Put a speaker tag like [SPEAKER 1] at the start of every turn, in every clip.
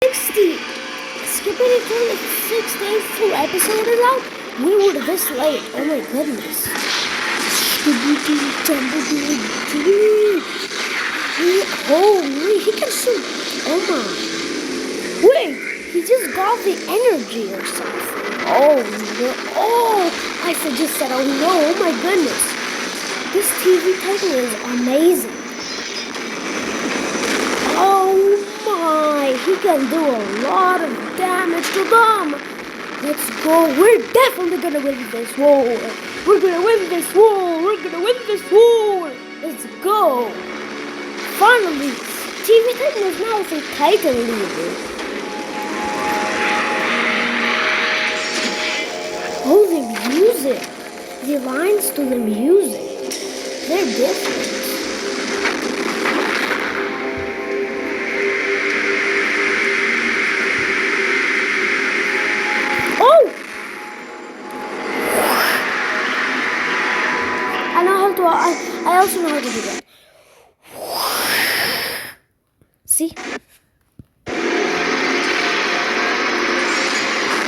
[SPEAKER 1] 60. Skibidi Toilet 6 days full episode is out. We were this late. Oh my goodness. Holy, he can shoot. Oh my. Wait, he just got the energy or something. Oh no. Oh, I just said, oh no. Oh my goodness. This TV Titan is amazing. Oh my, he can do a lot of damage to them. Let's go. We're definitely gonna win this war. We're gonna win this war. We're gonna win this war. Let's go. Finally, TV Titan is now the Titan leader. Oh, the music. The lines to the music. They're different. I also know how to do that. See?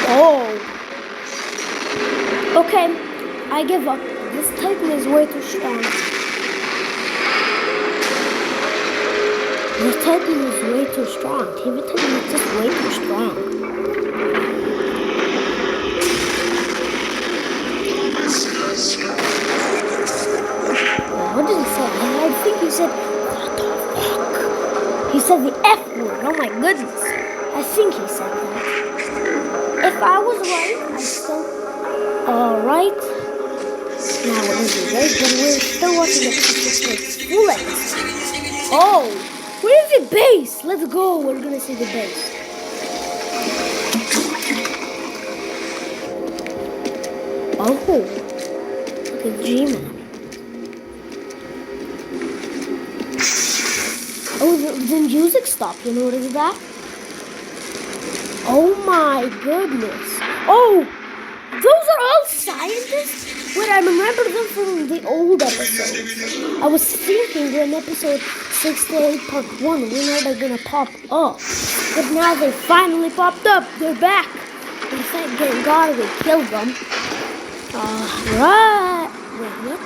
[SPEAKER 1] Oh. Okay, I give up. This Titan is way too strong. This Titan is way too strong. TV Titan is just way too strong. What did he say? I think he said, what the fuck? He said the F word. Oh my goodness. I think he said that. If I was right, I still... Alright. Now what is it, right? But we're still watching the full episode. Oh! Where's the base? Let's go. We're gonna see the base. Oh. Okay, G-Man. Oh, the music stopped. You notice that? Oh my goodness. Oh, those are all scientists? Wait, I remember them from the old episodes. I was thinking in episode 68 part 1, when are they gonna pop up? But now they finally popped up. They're back. And thank God we killed them. Right. Wait, what?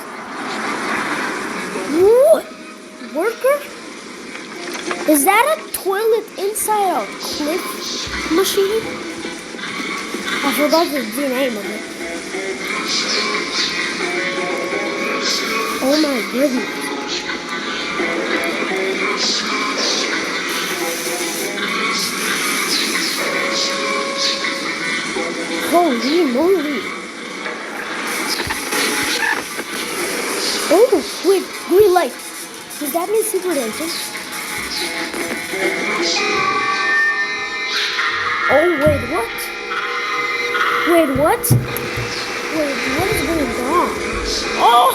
[SPEAKER 1] What? Worker? Is that a toilet inside a clip machine? I forgot the name of it. Oh my goodness. Holy moly. Oh, wait, green light. Does that mean secret entrance? Oh, wait, what? Wait, what? Wait, what is going on? Oh!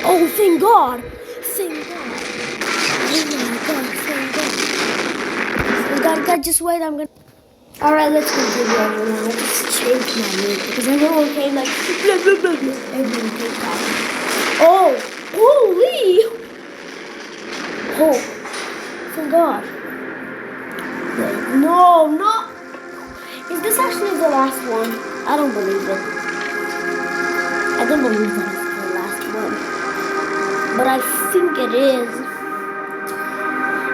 [SPEAKER 1] Oh, thank God! Thank God! Oh my God, thank God! Thank God, just wait, I'm gonna... Alright, let's continue everyone. Let's change my mood because everyone came like... Blah, blah, blah, blah. Everyone came back. Oh! Holy! Oh, thank God. Wait, no. Is this actually the last one? I don't believe it. I don't believe that it's the last one. But I think it is.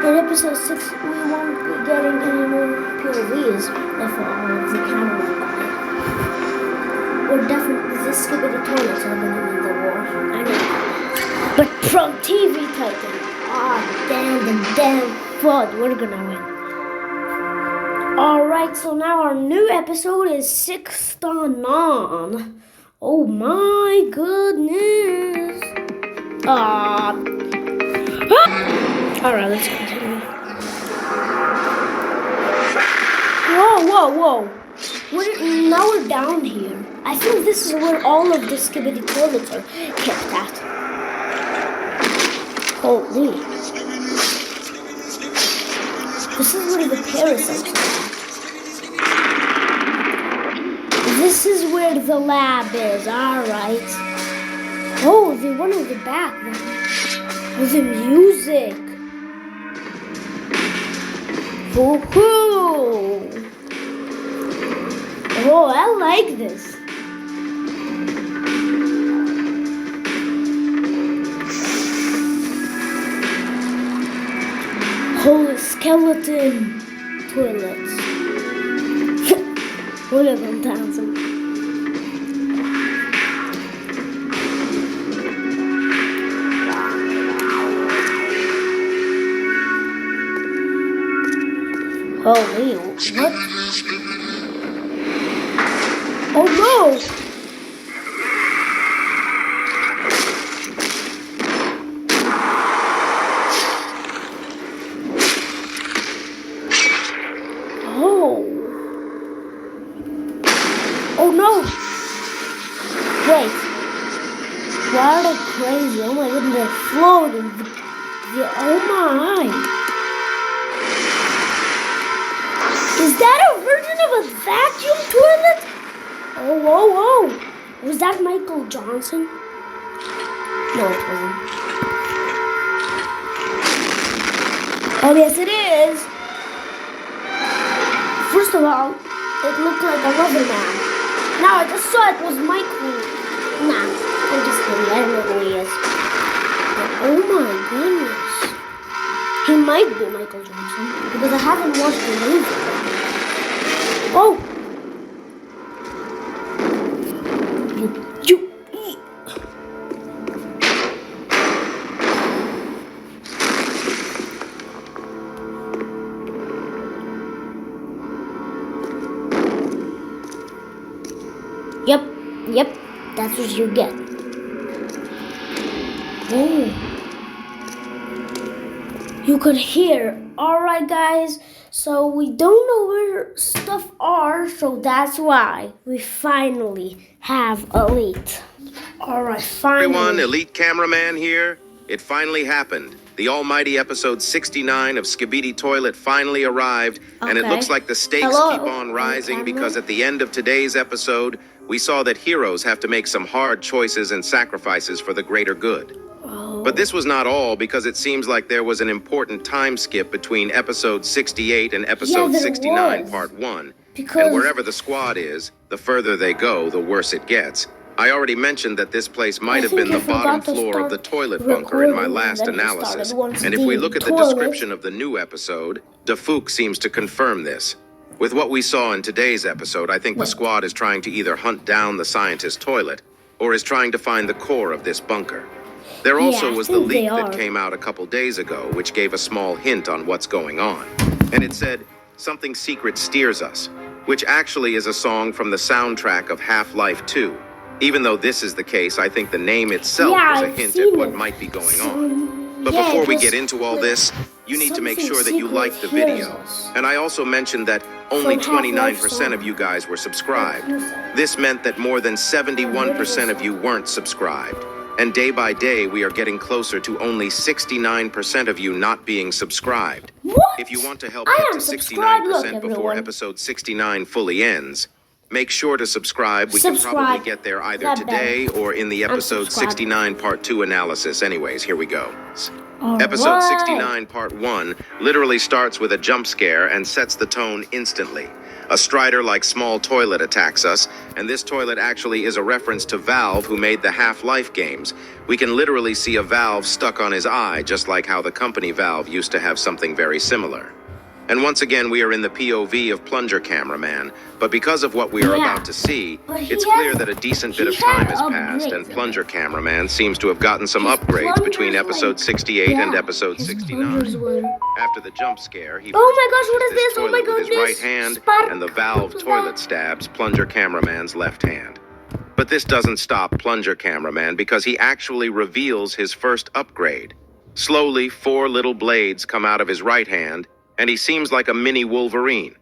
[SPEAKER 1] In episode 6, we won't be getting any more POVs if the camera die. We're definitely, the Skibidi Toilets are going to win the war. I know. But from TV Titan. Damn fraud, we're gonna win. Alright, so now our new episode is 6th on. Oh my goodness. Alright, let's continue. Whoa. Now we're down here. I think this is where all of the Skibidi Toilets are kept at. Holy. This is where the parasites are. This is where the lab is, alright. Oh, the one in the back. Oh, the music. Woohoo! Oh, I like this. Holy skeleton toilets. Whatever, I'm dancing. Holy, what? Oh no! Oh no! Wait. Why are they crazy? Oh my goodness, they're floating. Oh my! Is that a version of a vacuum toilet? Oh, whoa, whoa. Was that Michael Johnson? No, it wasn't. Oh, yes, it is. First of all, it looked like another man. Now I just saw it was Michael. Nah, I'm just kidding. I don't know who he is. But, oh my goodness. He might be Michael Johnson because I haven't watched the movie. Oh! You. Yep, that's what you get. Oh. You could hear. Alright guys, so we don't know where stuff are, so that's why we finally have Elite. Alright, finally.
[SPEAKER 2] Everyone, Elite Cameraman here. It finally happened. The almighty episode 69 of Skibidi Toilet finally arrived, and it looks like the stakes keep on rising because at the end of today's episode, we saw that heroes have to make some hard choices and sacrifices for the greater good. But this was not all, because it seems like there was an important time skip between episode 68 and episode 69 part 1. And wherever the squad is, the further they go, the worse it gets. I already mentioned that this place might have been the bottom floor of the toilet bunker in my last analysis. And if we look at the description of the new episode, Dafouk seems to confirm this. With what we saw in today's episode, I think the squad is trying to either hunt down the scientist toilet or is trying to find the core of this bunker. There also was the leak that came out a couple days ago, which gave a small hint on what's going on. And it said, "Something secret steers us," which actually is a song from the soundtrack of Half-Life 2. Even though this is the case, I think the name itself is a hint at what might be going on. But before we get into all this, you need to make sure that you like the video. And I also mentioned that only 29% of you guys were subscribed. This meant that more than 71% of you weren't subscribed. And day by day, we are getting closer to only 69% of you not being subscribed.
[SPEAKER 1] What?
[SPEAKER 2] If you want to help get to 69% before episode 69 fully ends, make sure to subscribe. We can probably get there either today or in the episode 69 part 2 analysis. Anyways, here we go. Episode 69 part 1 literally starts with a jump scare and sets the tone instantly. A Strider-like small toilet attacks us, and this toilet actually is a reference to Valve, who made the Half-Life games. We can literally see a valve stuck on his eye, just like how the company Valve used to have something very similar. And once again, we are in the POV of Plunger Cameraman, but because of what we are about to see, it's clear that a decent bit of time has passed, and Plunger Cameraman seems to have gotten some upgrades between episode 68 and episode 69. After the jump scare, he with his right hand, and the Valve toilet stabs Plunger Cameraman's left hand. But this doesn't stop Plunger Cameraman, because he actually reveals his first upgrade. Slowly, 4 little blades come out of his right hand, and he seems like a mini Wolverine.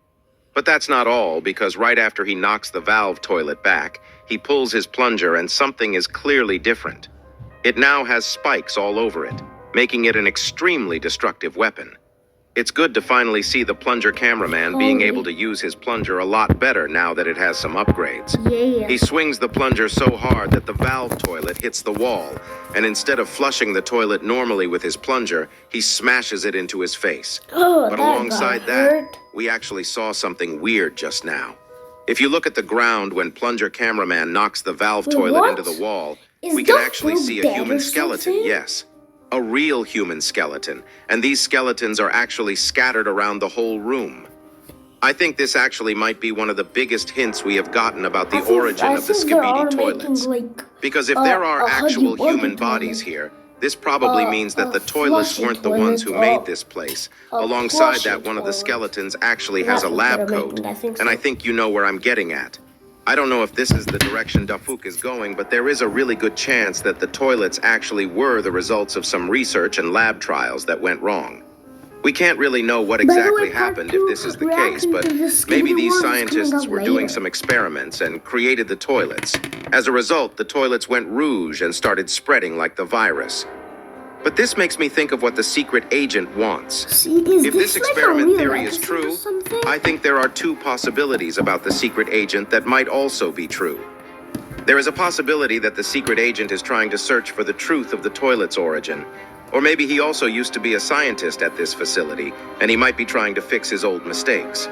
[SPEAKER 2] But that's not all, because right after he knocks the Valve toilet back, he pulls his plunger and something is clearly different. It now has spikes all over it, making it an extremely destructive weapon. It's good to finally see the plunger cameraman being able to use his plunger a lot better now that it has some upgrades.
[SPEAKER 1] Yeah.
[SPEAKER 2] He swings the plunger so hard that the valve toilet hits the wall, and instead of flushing the toilet normally with his plunger, he smashes it into his face. But alongside that, we actually saw something weird just now. If you look at the ground when plunger cameraman knocks the valve toilet into the wall, we can actually see a human skeleton, yes. A real human skeleton, and these skeletons are actually scattered around the whole room. I think this actually might be one of the biggest hints we have gotten about the origin of the Skibidi toilets. Because if there are actual human bodies here, this probably means that the toilets weren't the ones who made this place. Alongside that, one of the skeletons actually has a lab coat, and I think you know where I'm getting at. I don't know if this is the direction Dafuk is going, but there is a really good chance that the toilets actually were the results of some research and lab trials that went wrong. We can't really know what exactly happened if this is the case, but maybe these scientists were doing some experiments and created the toilets. As a result, the toilets went rouge and started spreading like the virus. But this makes me think of what the secret agent wants. If this experiment theory is true, I think there are two possibilities about the secret agent that might also be true. There is a possibility that the secret agent is trying to search for the truth of the toilet's origin. Or maybe he also used to be a scientist at this facility, and he might be trying to fix his old mistakes.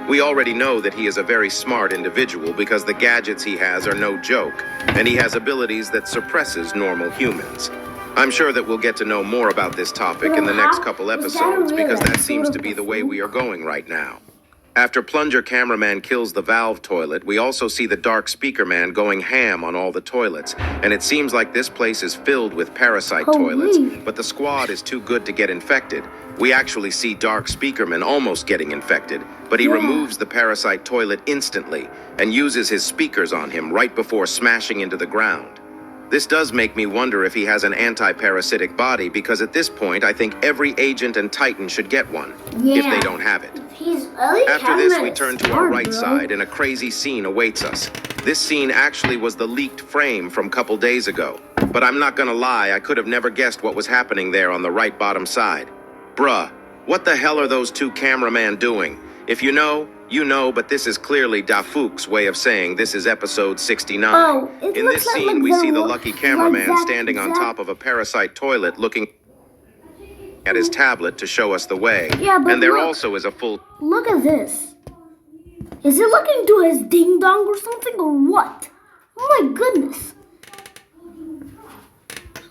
[SPEAKER 2] We already know that he is a very smart individual because the gadgets he has are no joke, and he has abilities that suppresses normal humans. I'm sure that we'll get to know more about this topic in the next couple episodes because that seems to be the way we are going right now. After plunger cameraman kills the valve toilet, we also see the dark speaker man going ham on all the toilets, and it seems like this place is filled with parasite toilets, but the squad is too good to get infected. We actually see dark speakerman almost getting infected, but he removes the parasite toilet instantly and uses his speakers on him right before smashing into the ground. This does make me wonder if he has an anti-parasitic body, because at this point I think every agent and titan should get one, if they don't have it. After this, we turn to our right side and a crazy scene awaits us. This scene actually was the leaked frame from a couple days ago, but I'm not gonna lie, I could have never guessed what was happening there on the right bottom side. Bruh, what the hell are those two cameramen doing? If you know, you know, but this is clearly Dafuk's way of saying this is episode 69. In this scene, we see the lucky cameraman standing on top of a parasite toilet looking at his tablet to show us the way. And there also is a full...
[SPEAKER 1] Look at this. Is it looking to his ding-dong or something, or what? Oh my goodness.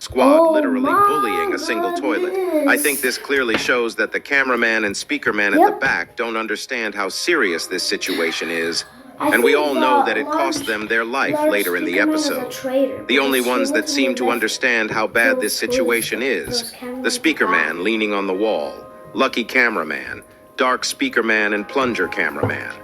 [SPEAKER 2] Squad literally bullying a single toilet. I think this clearly shows that the cameraman and speakerman at the back don't understand how serious this situation is. And we all know that it cost them their life later in the episode. The only ones that seem to understand how bad this situation is, the speakerman leaning on the wall, lucky cameraman, dark speakerman, and plunger cameraman.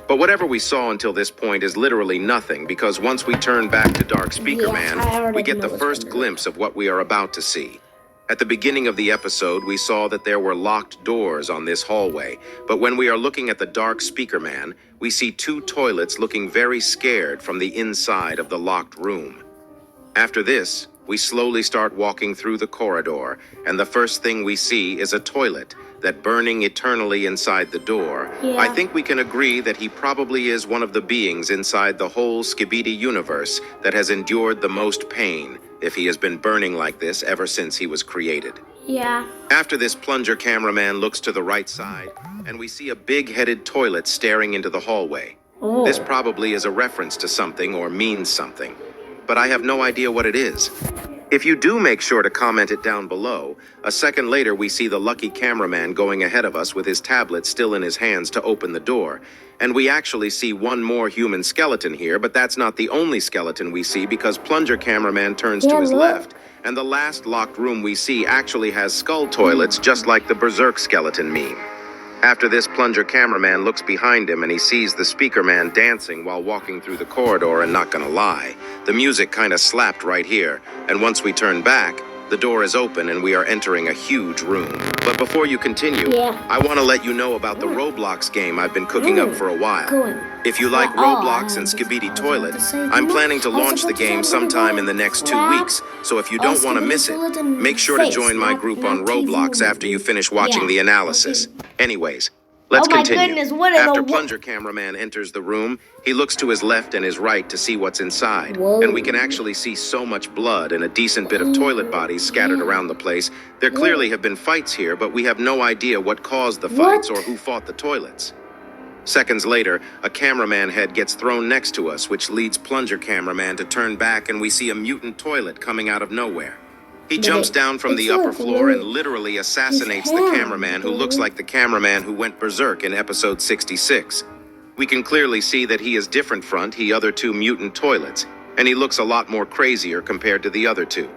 [SPEAKER 2] But whatever we saw until this point is literally nothing, because once we turn back to Dark Speaker Man, we get the first glimpse of what we are about to see. At the beginning of the episode, we saw that there were locked doors on this hallway, but when we are looking at the Dark Speaker Man, we see two toilets looking very scared from the inside of the locked room. After this, we slowly start walking through the corridor, and the first thing we see is a toilet that burning eternally inside the door. I think we can agree that he probably is one of the beings inside the whole Skibidi universe that has endured the most pain, if he has been burning like this ever since he was created. After this, plunger cameraman looks to the right side, and we see a big-headed toilet staring into the hallway. This probably is a reference to something or means something, but I have no idea what it is. If you do, make sure to comment it down below. A second later, we see the lucky cameraman going ahead of us with his tablet still in his hands to open the door. And we actually see one more human skeleton here, but that's not the only skeleton we see, because plunger cameraman turns to his left. And the last locked room we see actually has skull toilets, just like the Berserk skeleton meme. After this, plunger cameraman looks behind him and he sees the speaker man dancing while walking through the corridor, and not gonna lie, the music kinda slapped right here, and once we turn back, The door is open and we are entering a huge room. But before you continue, I want to let you know about the Roblox game I've been cooking up for a while. If you like Roblox and Skibidi Toilet, I'm planning to launch the game sometime in the next 2 weeks, so if you don't want to miss it, make sure to join my group on Roblox after you finish watching the analysis. Anyways, let's continue. After Plunger Cameraman enters the room, he looks to his left and his right to see what's inside. And we can actually see so much blood and a decent bit of toilet bodies scattered around the place. There clearly have been fights here, but we have no idea what caused the fights or who fought the toilets. Seconds later, a cameraman head gets thrown next to us, which leads Plunger Cameraman to turn back, and we see a mutant toilet coming out of nowhere. He jumps down from the upper floor and literally assassinates the cameraman, who looks like the cameraman who went berserk in episode 66. We can clearly see that he is different from the other two mutant toilets, and he looks a lot more crazier compared to the other two.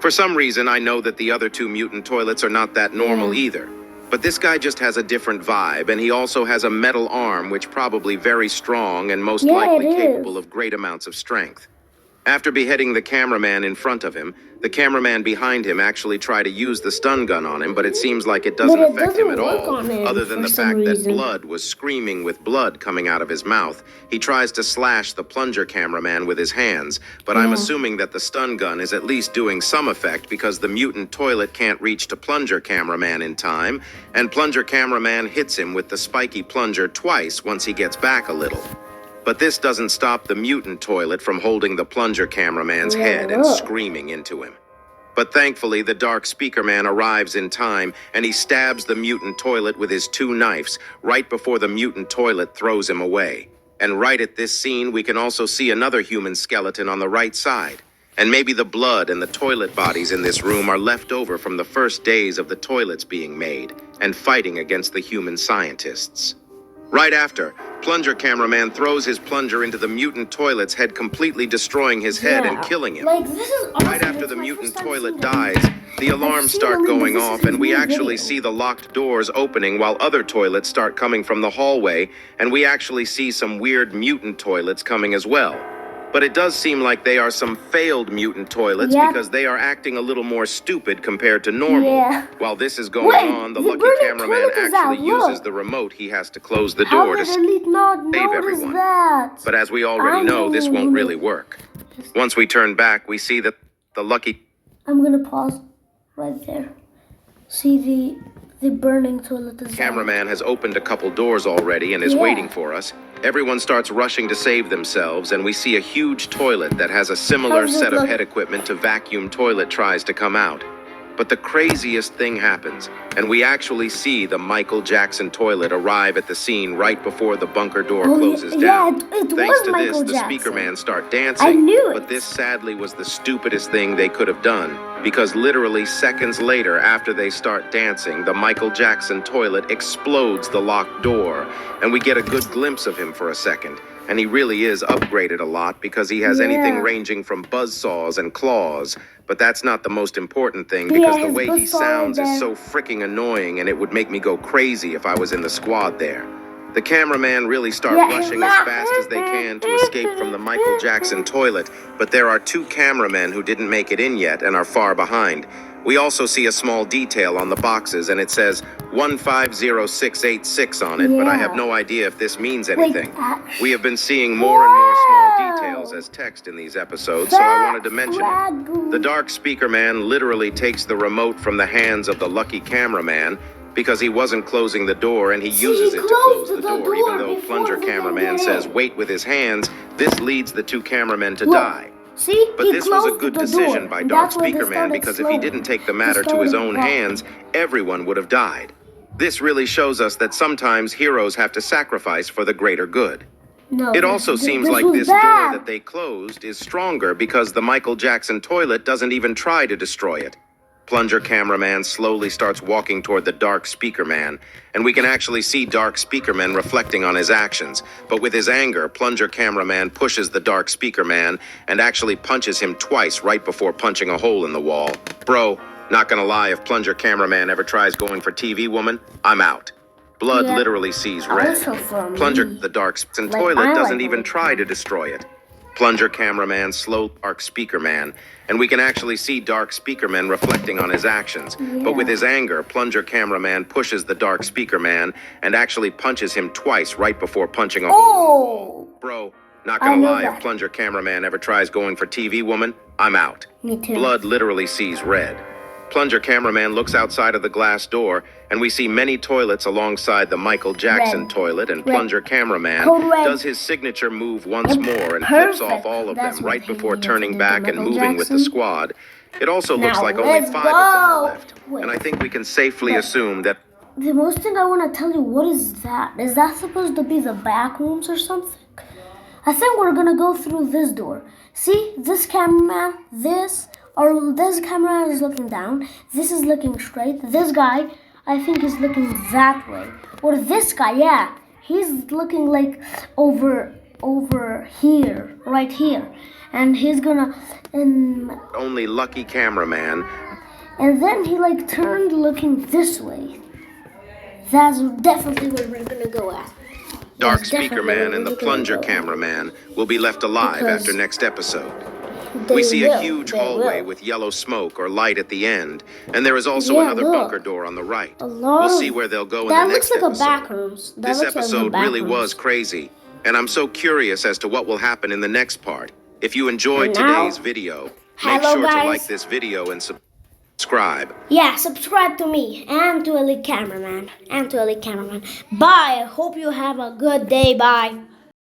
[SPEAKER 2] For some reason, I know that the other two mutant toilets are not that normal either. But this guy just has a different vibe, and he also has a metal arm, which probably very strong and most likely capable of great amounts of strength. After beheading the cameraman in front of him, the cameraman behind him actually tried to use the stun gun on him, but it seems like it doesn't affect him at all, other than the fact that blood was screaming with blood coming out of his mouth. He tries to slash the Plunger Cameraman with his hands, but I'm assuming that the stun gun is at least doing some effect because the mutant toilet can't reach to Plunger Cameraman in time, and Plunger Cameraman hits him with the spiky plunger twice once he gets back a little. But this doesn't stop the mutant toilet from holding the Plunger Cameraman's head and screaming into him. But thankfully, the Dark Speaker Man arrives in time, and he stabs the mutant toilet with his 2 knives right before the mutant toilet throws him away. And right at this scene, we can also see another human skeleton on the right side. And maybe the blood and the toilet bodies in this room are left over from the first days of the toilets being made and fighting against the human scientists. Right after, Plunger Cameraman throws his plunger into the mutant toilet's head, completely destroying his head and killing him. Right after the mutant toilet dies, the alarms start going off, and we actually see the locked doors opening while other toilets start coming from the hallway, and we actually see some weird mutant toilets coming as well. But it does seem like they are some failed mutant toilets because they are acting a little more stupid compared to normal. While this is going on, the lucky cameraman actually uses the remote he has to close the door to save everyone. But as we already know, this won't really work. Once we turn back, we see that the lucky...
[SPEAKER 1] I'm gonna pause right there. See the burning toilet is
[SPEAKER 2] cameraman has opened a couple doors already and is waiting for us. Everyone starts rushing to save themselves, and we see a huge toilet that has a similar set of head equipment to vacuum toilet tries to come out. But the craziest thing happens, and we actually see the Michael Jackson toilet arrive at the scene right before the bunker door closes down. Thanks to this, the speaker man start dancing.
[SPEAKER 1] I knew it.
[SPEAKER 2] But this sadly was the stupidest thing they could have done, because literally seconds later after they start dancing, the Michael Jackson toilet explodes the locked door, and we get a good glimpse of him for a second. And he really is upgraded a lot because he has anything ranging from buzzsaws and claws. But that's not the most important thing, because the way he sounds is so freaking annoying, and it would make me go crazy if I was in the squad there. The cameraman really start rushing as fast as they can to escape from the Michael Jackson toilet, but there are 2 cameramen who didn't make it in yet and are far behind. We also see a small detail on the boxes, and it says 150686 on it, but I have no idea if this means anything. We have been seeing more and more small details as text in these episodes, so I wanted to mention it. The Dark Speaker Man literally takes the remote from the hands of the lucky cameraman because he wasn't closing the door, and he uses it to close the door, even though Plunger Cameraman says wait with his hands. This leads the 2 cameramen to die. But this was a good decision by Dark Speaker Man, because if he didn't take the matter to his own hands, everyone would have died. This really shows us that sometimes heroes have to sacrifice for the greater good. It also seems like this door that they closed is stronger because the Michael Jackson toilet doesn't even try to destroy it. Plunger Cameraman slowly starts walking toward the Dark Speaker Man, and we can actually see Dark Speaker Man reflecting on his actions. But with his anger, Plunger Cameraman pushes the Dark Speaker Man and actually punches him twice right before punching a hole in the wall. Bro, not gonna lie, if Plunger Cameraman ever tries going for TV Woman, I'm out. Blood literally sees red. Plunger, the Dark Speaker toilet doesn't even try to destroy it. Plunger cameraman, slow dark speaker man, and we can actually see dark speaker man reflecting on his actions.
[SPEAKER 1] Yeah.
[SPEAKER 2] But with his anger, plunger cameraman pushes the dark speaker man and actually punches him twice right before punching a hole. Bro, not gonna lie, if plunger cameraman ever tries going for TV woman, I'm out.
[SPEAKER 1] Me too.
[SPEAKER 2] Blood literally sees red. Plunger cameraman looks outside of the glass door, and we see many toilets alongside the Michael Jackson toilet, and plunger cameraman does his signature move once more and flips off all of them right before turning back and moving with the squad. It also looks like only 5 of them are left, and I think we can safely assume that...
[SPEAKER 1] The most thing I want to tell you, what is that? Is that supposed to be the back rooms or something? I think we're gonna go through this door. See, this cameraman, this camera is looking down. This is looking straight. This guy, I think, is looking that way. Or this guy, yeah, he's looking like over here, right here, and he's gonna
[SPEAKER 2] only lucky cameraman.
[SPEAKER 1] And then he like turned looking this way. That's definitely where we're gonna go at.
[SPEAKER 2] Dark speaker man and the plunger cameraman will be left alive after next episode. We see a huge hallway with yellow smoke or light at the end, and there is also another bunker door on the right. We'll see where they'll go in the next episode.
[SPEAKER 1] That looks like a back rooms.
[SPEAKER 2] This episode really was crazy, and I'm so curious as to what will happen in the next part. If you enjoyed today's video, make sure to like this video and subscribe.
[SPEAKER 1] Yeah, subscribe to me and to Elite Cameraman. Bye. I hope you have a good day. Bye.